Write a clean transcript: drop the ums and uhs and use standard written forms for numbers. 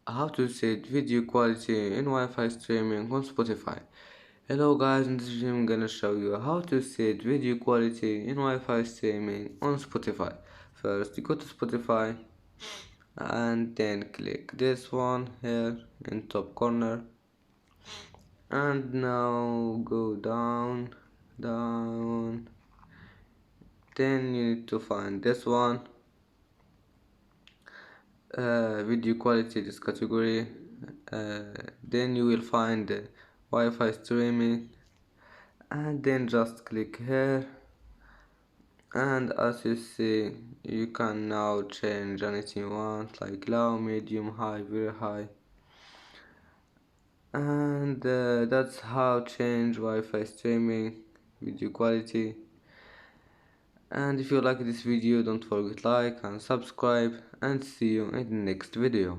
How to set video quality in Wi-Fi streaming on Spotify. Hello guys, in this video I'm gonna show you how to set video quality in Wi-Fi streaming on Spotify. First you go to Spotify and then click this one here in top corner, and now go down, then you need to find this one, video quality, this category. Then you will find Wi-Fi streaming, and then just click here, and as you see you can now change anything you want, like low, medium, high, very high, and that's how change Wi-Fi streaming video quality. And if you like this video, don't forget like and subscribe, and see you in the next video.